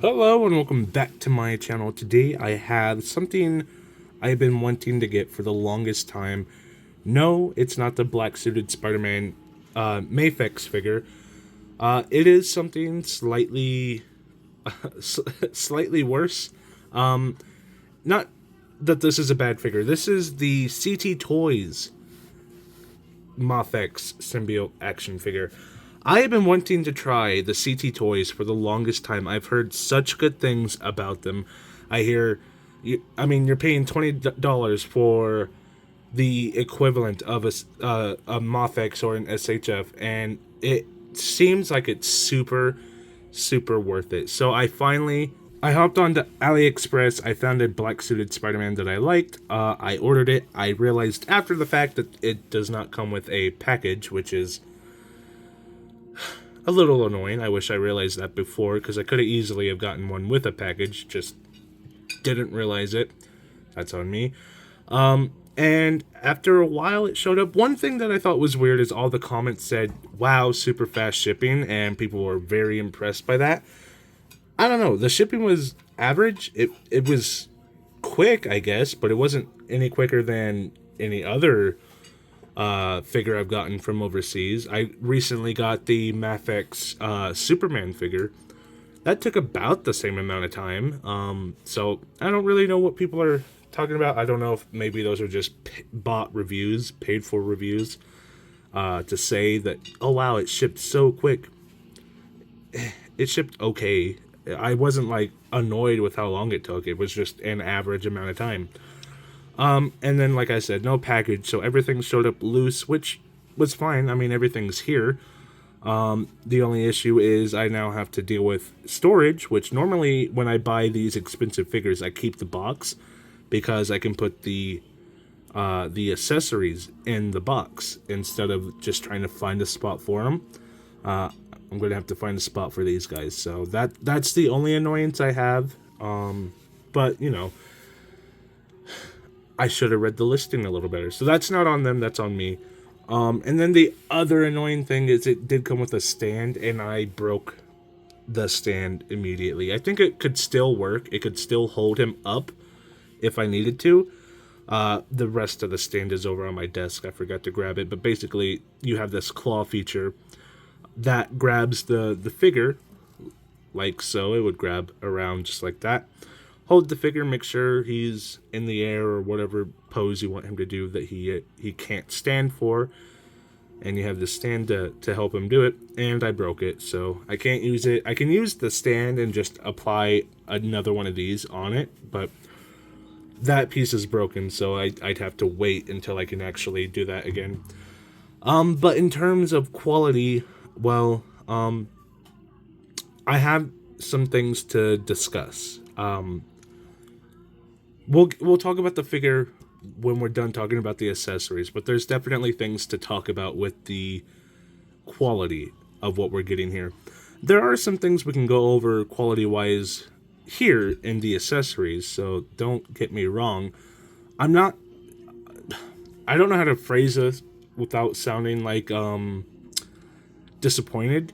Hello and welcome back to my channel. Today I have something I've been wanting to get for the longest time. No, it's not the black suited Spider-Man Mafex figure. It is something slightly slightly worse. Not that this is a bad figure. This is the CT Toys Mafex symbiote action figure. I have been wanting to try the CT Toys for the longest time. I've heard such good things about them. I hear, you're paying $20 for the equivalent of a Mafex or an SHF, and it seems like it's super, super worth it. So I hopped onto AliExpress. I found a black suited Spider-Man that I liked. I ordered it. I realized after the fact that it does not come with a package, which is a little annoying. I wish I realized that before, because I could have easily have gotten one with a package, just didn't realize it. That's on me. And after a while it showed up. One thing that I thought was weird is all the comments said, wow, super fast shipping, and people were very impressed by that. I don't know, the shipping was average. It was quick, I guess, but it wasn't any quicker than any other figure I've gotten from overseas. I recently got the Mafex Superman figure. That took about the same amount of time. So I don't really know what people are talking about. I don't know if maybe those are just bought reviews, paid for reviews, to say that, oh wow, it shipped so quick. It shipped okay. I wasn't like annoyed with how long it took. It was just an average amount of time. And then, like I said, no package, so everything showed up loose, which was fine. I mean, everything's here. The only issue is I now have to deal with storage, which normally when I buy these expensive figures, I keep the box because I can put the accessories in the box instead of just trying to find a spot for them. I'm going to have to find a spot for these guys, so that's the only annoyance I have. But, you know, I should have read the listing a little better. So that's not on them, that's on me. And then the other annoying thing is it did come with a stand, and I broke the stand immediately. I think it could still work. It could still hold him up if I needed to. The rest of the stand is over on my desk. I forgot to grab it. But basically, you have this claw feature that grabs the figure, like so. It would grab around just like that. Hold the figure, make sure he's in the air or whatever pose you want him to do that he can't stand for. And you have the stand to help him do it. And I broke it, so I can't use it. I can use the stand and just apply another one of these on it, but that piece is broken, so I'd have to wait until I can actually do that again. But in terms of quality, well, I have some things to discuss. We'll talk about the figure when we're done talking about the accessories, but there's definitely things to talk about with the quality of what we're getting here. There are some things we can go over quality-wise here in the accessories, so don't get me wrong. I don't know how to phrase this without sounding like disappointed,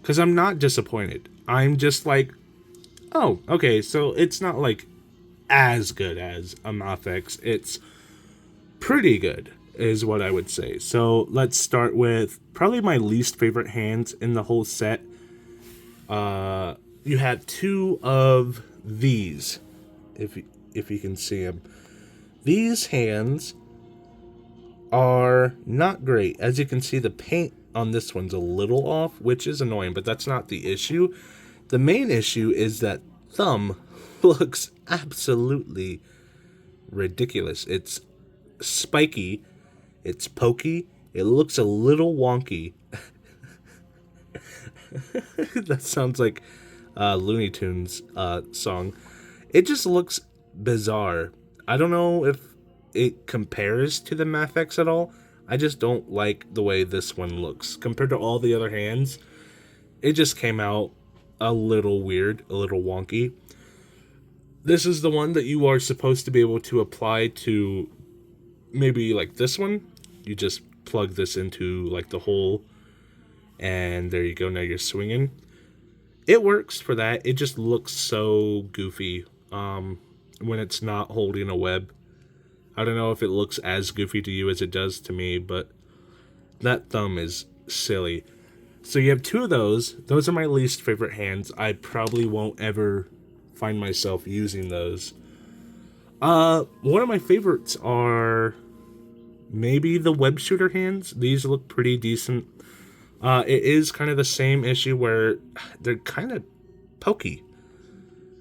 because I'm not disappointed. I'm just like, oh, okay, so it's not like as good as a Mafex. It's pretty good, is what I would say. So let's start with probably my least favorite hands in the whole set. You have two of these, if you can see them. These hands are not great. As you can see, the paint on this one's a little off, which is annoying, but that's not the issue. The main issue is that thumb looks absolutely ridiculous. It's spiky, it's pokey, it looks a little wonky. That sounds like Looney Tunes song. It just looks bizarre. I don't know if it compares to the Mafex at all. I just don't like the way this one looks compared to all the other hands. It just came out a little weird, a little wonky. This is the one that you are supposed to be able to apply to maybe like this one. You just plug this into like the hole, and there you go. Now you're swinging. It works for that. It just looks so goofy when it's not holding a web. I don't know if it looks as goofy to you as it does to me, but that thumb is silly. So you have two of those. Those are my least favorite hands. I probably won't ever find myself using those. One of my favorites are maybe the web shooter hands. These look pretty decent. It is kind of the same issue where they're kind of pokey.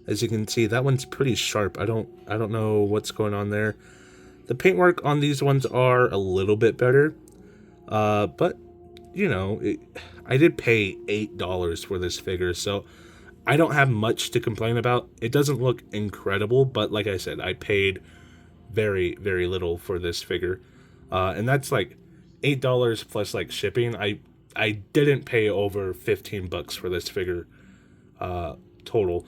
As you can see, that one's pretty sharp. I don't know what's going on there. The paintwork on these ones are a little bit better. But you know, I did pay $8 for this figure, so I don't have much to complain about. It doesn't look incredible, but like I said, I paid very, very little for this figure. And that's like $8 plus like shipping. I didn't pay over 15 bucks for this figure total.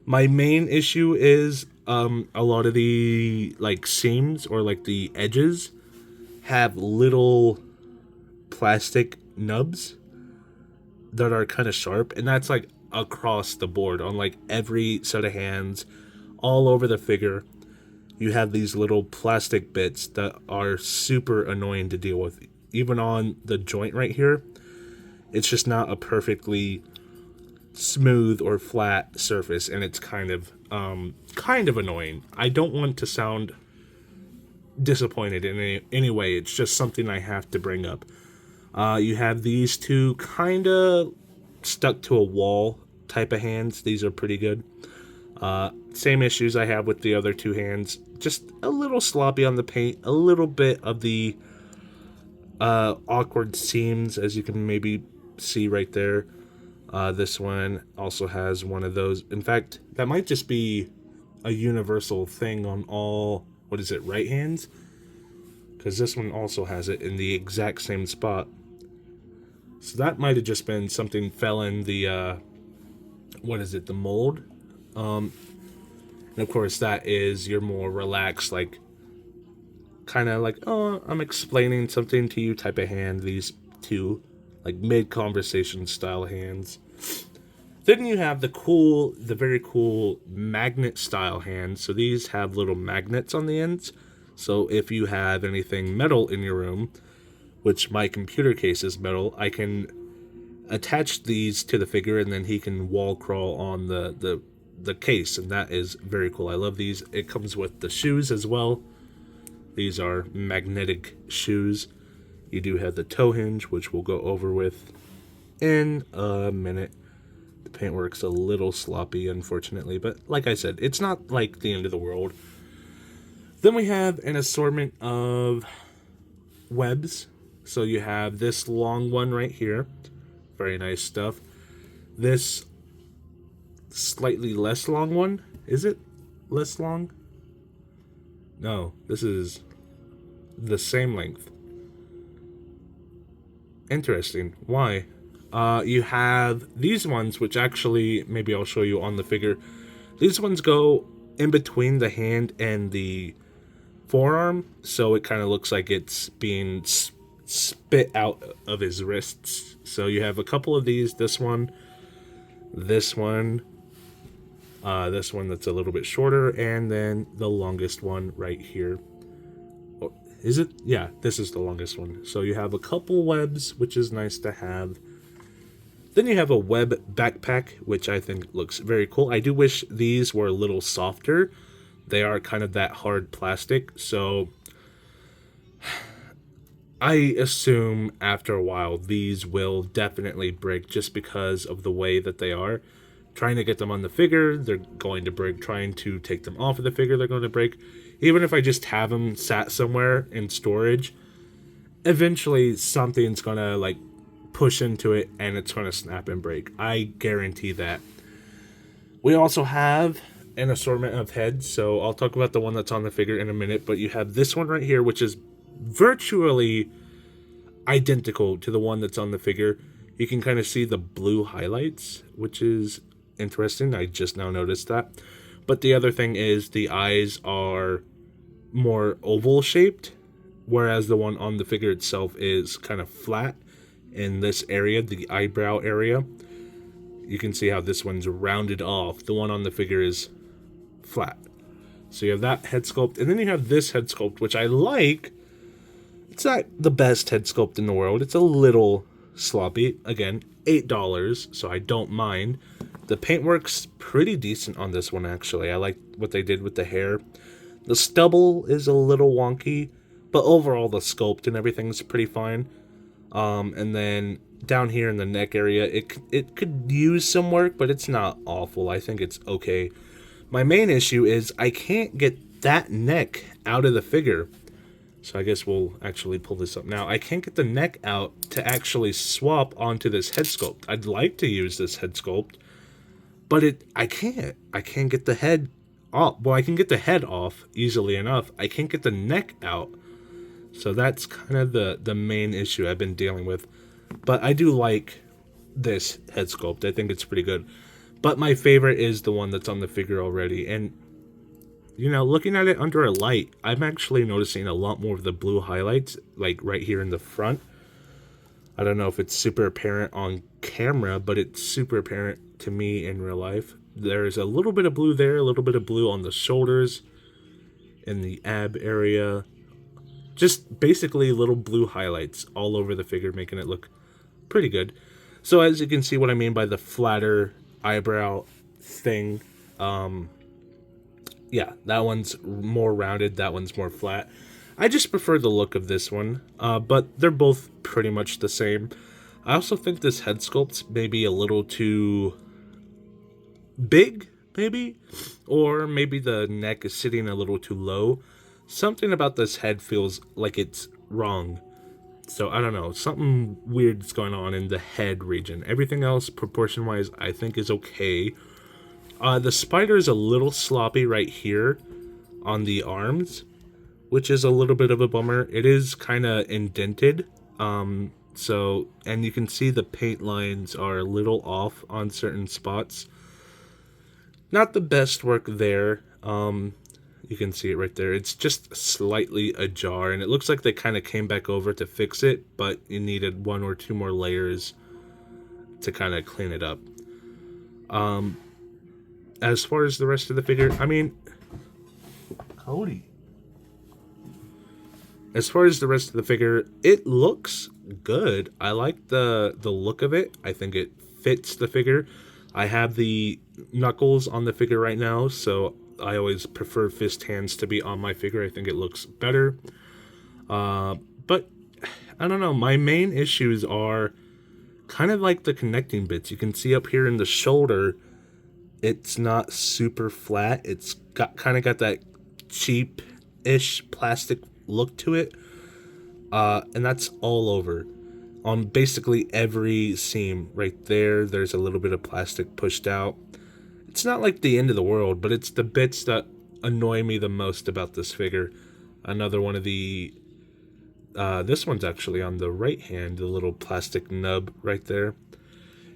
My main issue is a lot of the like seams or like the edges have little plastic nubs that are kind of sharp, and that's like across the board on like every set of hands all over the figure. You have these little plastic bits that are super annoying to deal with. Even on the joint right here, it's just not a perfectly smooth or flat surface, and it's kind of annoying. I don't want to sound disappointed in any way. It's just something I have to bring up. You have these two kind of stuck to a wall type of hands. These are pretty good. Same issues I have with the other two hands. Just a little sloppy on the paint. A little bit of the awkward seams, as you can maybe see right there. This one also has one of those. In fact, that might just be a universal thing on all, what is it, right hands? Because this one also has it in the exact same spot. So that might have just been something fell in the, what is it, the mold? And of course that is your more relaxed, like, kind of like, oh, I'm explaining something to you type of hand, these two, like mid-conversation style hands. Then you have the very cool magnet style hands. So these have little magnets on the ends. So if you have anything metal in your room, which my computer case is metal, I can attach these to the figure, and then he can wall crawl on the case, and that is very cool. I love these. It comes with the shoes as well. These are magnetic shoes. You do have the toe hinge, which we'll go over with in a minute. The paintwork's a little sloppy, unfortunately, but like I said, it's not like the end of the world. Then we have an assortment of webs. So you have this long one right here. Very nice stuff. This slightly less long one. Is it less long? No, this is the same length. Interesting. Why? You have these ones, which actually, maybe I'll show you on the figure. These ones go in between the hand and the forearm, so it kind of looks like it's being spit out of his wrists. So you have a couple of these. This one that's a little bit shorter, and then the longest one right here. Oh, is it? Yeah, this is the longest one. So you have a couple webs, which is nice to have. Then you have a web backpack, which I think looks very cool. I do wish these were a little softer. They are kind of that hard plastic, so I assume after a while these will definitely break just because of the way that they are. Trying to get them on the figure, they're going to break. Trying to take them off of the figure, they're going to break. Even if I just have them sat somewhere in storage, eventually something's going to like push into it and it's going to snap and break. I guarantee that. We also have an assortment of heads, so I'll talk about the one that's on the figure in a minute, but you have this one right here, which is virtually identical to the one that's on the figure. You can kind of see the blue highlights, which is interesting. I just now noticed that. But the other thing is the eyes are more oval shaped, whereas the one on the figure itself is kind of flat in this area, the eyebrow area. you can see how this one's rounded off. The one on the figure is flat. So you have that head sculpt, and then you have this head sculpt, which I like. It's not the best head sculpt in the world. It's a little sloppy. Again, $8, so I don't mind. The paintwork's pretty decent on this one, actually. I like what they did with the hair. The stubble is a little wonky, but overall the sculpt and everything's pretty fine. And then down here in the neck area, it could use some work, but it's not awful. I think it's okay. My main issue is I can't get that neck out of the figure. So I guess we'll actually pull this up now. I can't get the neck out to actually swap onto this head sculpt. I'd like to use this head sculpt, but I can't. I can't get the head off. Well, I can get the head off easily enough. I can't get the neck out. So that's kind of the main issue I've been dealing with. But I do like this head sculpt. I think it's pretty good. But my favorite is the one that's on the figure already. And, you know, looking at it under a light, I'm actually noticing a lot more of the blue highlights, like right here in the front. I don't know if it's super apparent on camera, but it's super apparent to me in real life. There's a little bit of blue there, a little bit of blue on the shoulders, in the ab area. Just basically little blue highlights all over the figure, making it look pretty good. So as you can see what I mean by the flatter eyebrow thing. Yeah, that one's more rounded, that one's more flat. I just prefer the look of this one, but they're both pretty much the same. I also think this head sculpt's maybe a little too big, maybe? Or maybe the neck is sitting a little too low. Something about this head feels like it's wrong. So, I don't know. Something weird's going on in the head region. Everything else, proportion-wise, I think is okay. The spider is a little sloppy right here on the arms, which is a little bit of a bummer. It is kind of indented. And you can see the paint lines are a little off on certain spots. Not the best work there. You can see it right there. It's just slightly ajar, and it looks like they kind of came back over to fix it, but you needed 1 or 2 more layers to kind of clean it up. As far as the rest of the figure, I mean, Cody. As far as the rest of the figure, it looks good. I like the look of it. I think it fits the figure. I have the knuckles on the figure right now, so I always prefer fist hands to be on my figure. I think it looks better. But I don't know. My main issues are kind of like the connecting bits. You can see up here in the shoulder, it's not super flat. It's kind of got that cheap-ish plastic look to it. And that's all over. On basically every seam right there, there's a little bit of plastic pushed out. It's not like the end of the world, but it's the bits that annoy me the most about this figure. Another one of the... this one's actually on the right hand, the little plastic nub right there.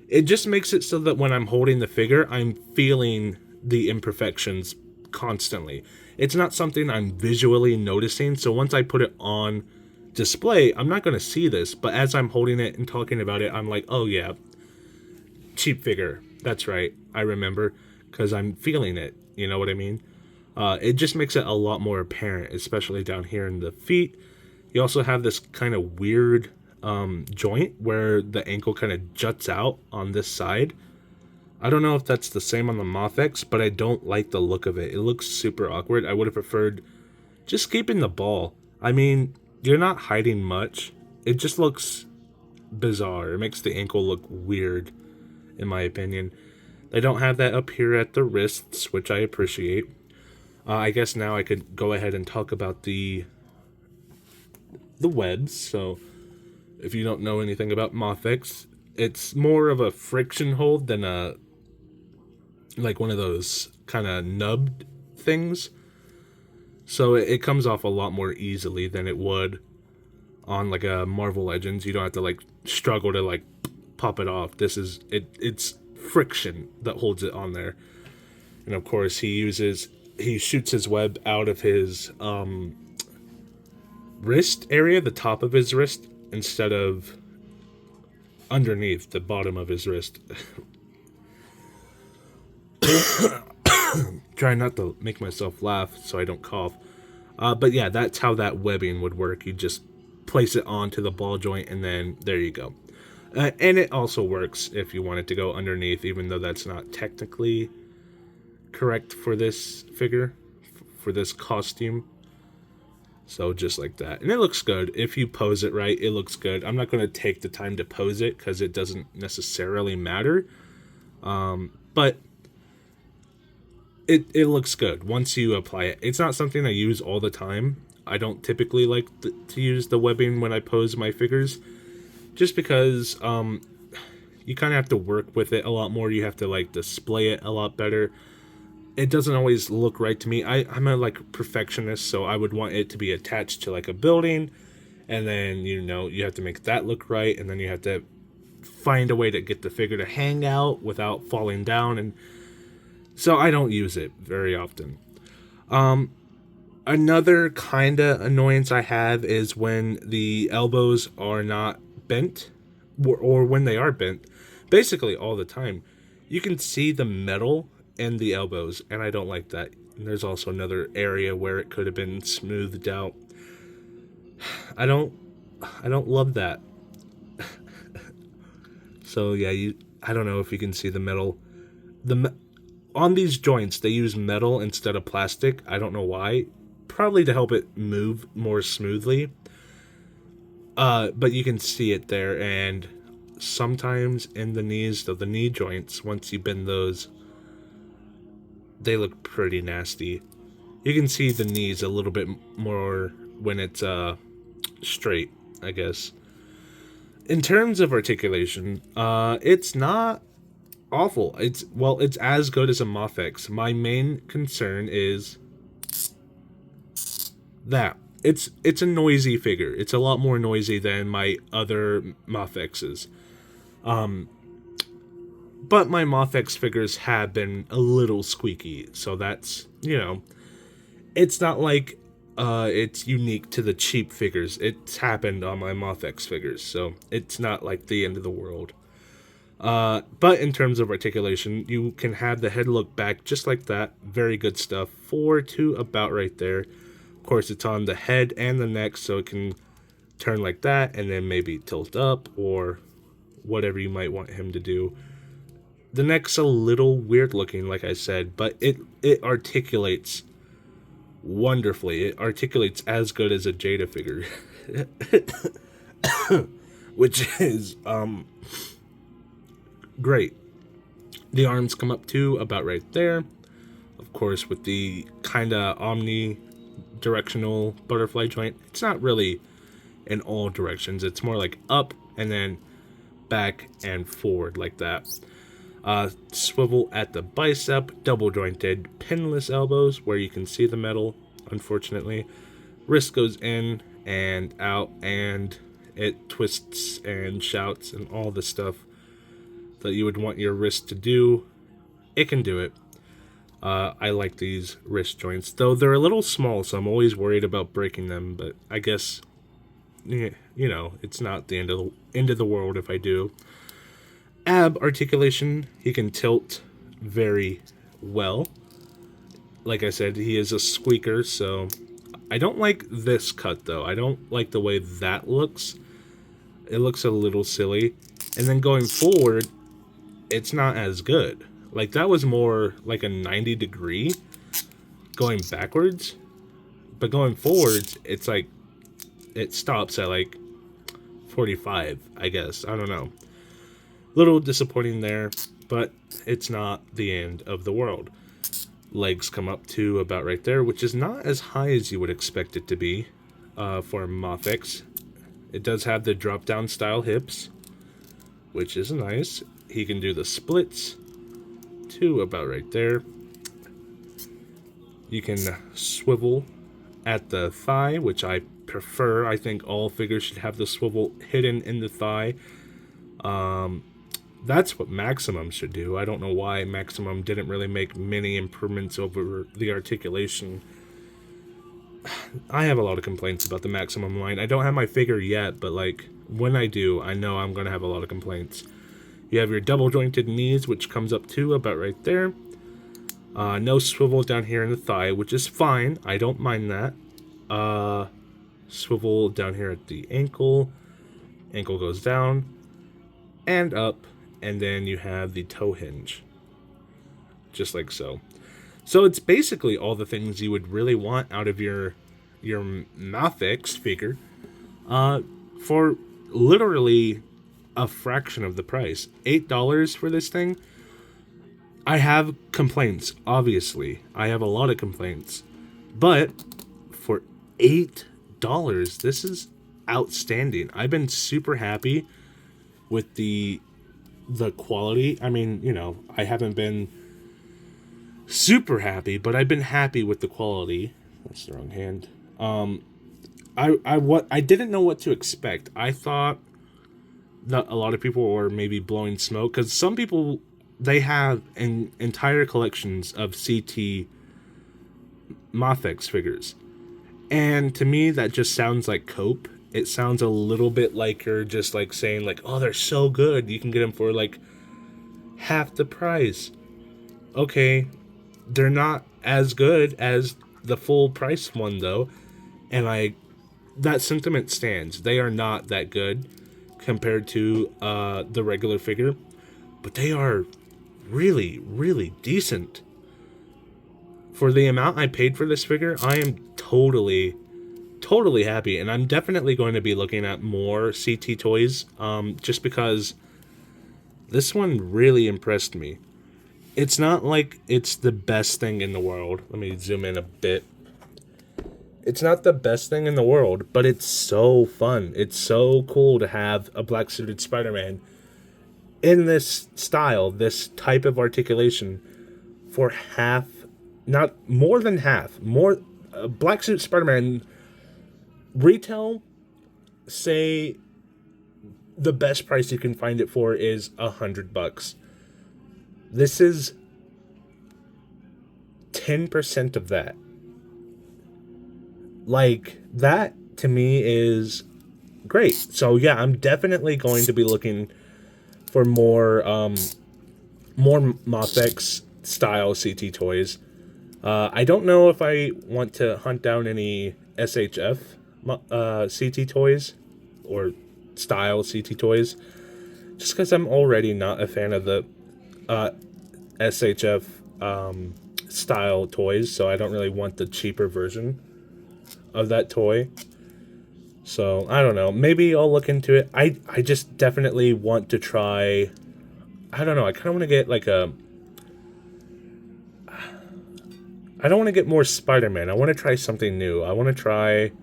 It just makes it so that when I'm holding the figure, I'm feeling the imperfections constantly. It's not something I'm visually noticing, so once I put it on display, I'm not going to see this, but as I'm holding it and talking about it, I'm like, oh yeah, cheap figure. That's right, I remember, because I'm feeling it, you know what I mean? It just makes it a lot more apparent, especially down here in the feet. You also have this kind of weird joint where the ankle kind of juts out on this side. I don't know if that's the same on the Moth-X, but I don't like the look of it. It looks super awkward. I would have preferred just keeping the ball. I mean, you're not hiding much. It just looks bizarre. It makes the ankle look weird, in my opinion. They don't have that up here at the wrists, which I appreciate. I guess now I could go ahead and talk about the webs. So, if you don't know anything about Moth-X, it's more of a friction hold than a like one of those kind of nubbed things. So it comes off a lot more easily than it would on like a Marvel Legends. You don't have to like struggle to like pop it off. It's friction that holds it on there. And of course he shoots his web out of his wrist area, the top of his wrist, instead of underneath the bottom of his wrist. Try not to make myself laugh so I don't cough. But yeah, that's how that webbing would work. You just place it onto the ball joint, and then there you go. And it also works if you want it to go underneath, even though that's not technically correct for this figure, for this costume. So just like that. And it looks good. If you pose it right, it looks good. I'm not going to take the time to pose it because it doesn't necessarily matter. But it looks good once you apply it. It's not something I use all the time. I don't typically like to use the webbing when I pose my figures. Just because you kind of have to work with it a lot more. You have to like display it a lot better. It doesn't always look right to me. I'm a like perfectionist, so I would want it to be attached to like a building, and then you have to make that look right, and then you have to find a way to get the figure to hang out without falling down, and so I don't use it very often. Another kind of annoyance I have is when the elbows are not bent, or when they are bent, basically all the time. You can see the metal in the elbows, and I don't like that. And there's also another area where it could have been smoothed out. I don't love that. So yeah, I don't know if you can see the metal. On these joints, they use metal instead of plastic. I don't know why. Probably to help it move more smoothly. But you can see it there, and sometimes in the knees, the knee joints, once you bend those, they look pretty nasty. You can see the knees a little bit more when it's straight, I guess. In terms of articulation, it's not awful. It's as good as a Mafex. My main concern is that it's a noisy figure. It's a lot more noisy than my other Mafexes. But my Mafex figures have been a little squeaky, so that's, it's not like it's unique to the cheap figures. It's happened on my Mafex figures, so it's not like the end of the world. But in terms of articulation, you can have the head look back just like that. Very good stuff. 4 to about right there. Of course, it's on the head and the neck, so it can turn like that and then maybe tilt up or whatever you might want him to do. The neck's a little weird looking, like I said, but it articulates wonderfully. It articulates as good as a Jada figure. Which is great. The arms come up to about right there. Of course, with the kind of omnidirectional butterfly joint. It's not really in all directions. It's more like up and then back and forward like that. Swivel at the bicep, double jointed, pinless elbows where you can see the metal, unfortunately. Wrist goes in and out, and it twists and shouts and all the stuff that you would want your wrist to do. It can do it. I like these wrist joints, though they're a little small, so I'm always worried about breaking them, but I guess, it's not the end of the world if I do. Ab articulation, he can tilt very well. Like I said, he is a squeaker, so I don't like this cut, though. I don't like the way that looks. It looks a little silly. And then going forward, it's not as good. Like, that was more like a 90 degree going backwards. But going forwards, it's like, it stops at like 45, I guess. I don't know. Little disappointing there, but it's not the end of the world. Legs come up to about right there, which is not as high as you would expect it to be for Mafex. It does have the drop-down style hips, which is nice. He can do the splits to about right there. You can swivel at the thigh, which I prefer. I think all figures should have the swivel hidden in the thigh. That's what Maximum should do. I don't know why Maximum didn't really make many improvements over the articulation. I have a lot of complaints about the Maximum line. I don't have my figure yet, but like when I do, I know I'm going to have a lot of complaints. You have your double jointed knees, which comes up to about right there. No swivel down here in the thigh, which is fine. I don't mind that. Swivel down here at the ankle. Ankle goes down and up, and then you have the toe hinge, just like so. So it's basically all the things you would really want out of your Mathix figure, for literally a fraction of the price. $8 for this thing. I have complaints, obviously. I have a lot of complaints. But for $8, this is outstanding. I've been super happy with the quality. I mean, you know, I haven't been super happy, but I've been happy with the quality. That's the wrong hand. I didn't know what to expect. I thought that a lot of people were maybe blowing smoke, because some people, they have entire collections of CT Mathix figures, and to me that just sounds like cope. It sounds a little bit like you're just like saying like, oh, they're so good, you can get them for like half the price. Okay, they're not as good as the full price one though, and that sentiment stands. They are not that good compared to the regular figure, but they are really, really decent. For the amount I paid for this figure, I am totally happy, and I'm definitely going to be looking at more CT toys, just because this one really impressed me. It's not like it's the best thing in the world. Let me zoom in a bit. It's not the best thing in the world, but it's so fun. It's so cool to have a black suited Spider-Man in this style, this type of articulation, for half, not more than half, more. Black suit Spider-Man retail, say the best price you can find it for is $100. This is 10% of that. Like, that to me is great. So yeah, I'm definitely going to be looking for more Mathix style CT toys. I don't know if I want to hunt down any SHF CT toys or style CT toys, just because I'm already not a fan of the SHF style toys, so I don't really want the cheaper version of that toy. So I don't know, maybe I'll look into it. I just definitely want to try, I don't know, I kind of want to get like I don't want to get more Spider-Man. I want to try something new. I want to try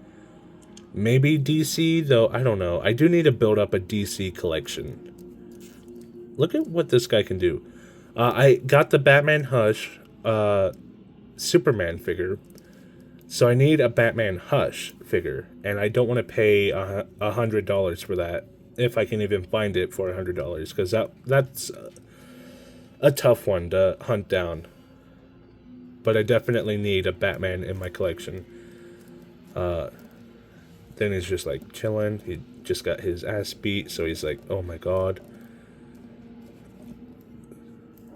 maybe DC, though I don't know. I do need to build up a DC collection. Look at what this guy can do. I got the Batman Hush Superman figure, so I need a Batman Hush figure, and I don't want to pay $100 for that, if I can even find it for $100, because that's a tough one to hunt down. But I definitely need a Batman in my collection. Then he's just like chilling. He just got his ass beat, so he's like, oh my god.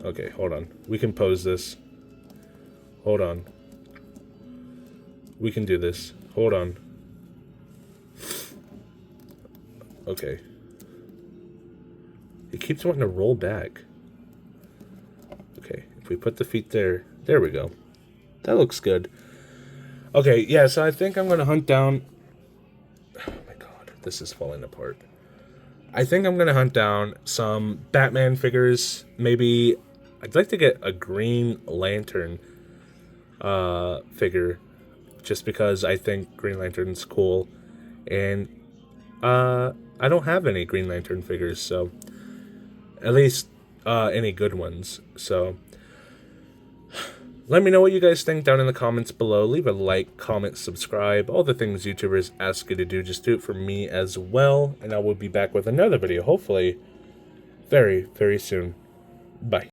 Okay, hold on. We can pose this. Hold on. We can do this. Hold on. Okay. He keeps wanting to roll back. Okay, if we put the feet there. There we go. That looks good. Okay, yeah, so I think I'm going to hunt down... Oh my god, this is falling apart. I think I'm going to hunt down some Batman figures. Maybe I'd like to get a Green Lantern figure, just because I think Green Lantern's cool. And I don't have any Green Lantern figures, so... At least any good ones, so... Let me know what you guys think down in the comments below. Leave a like, comment, subscribe. All the things YouTubers ask you to do, just do it for me as well. And I will be back with another video, hopefully very, very soon. Bye.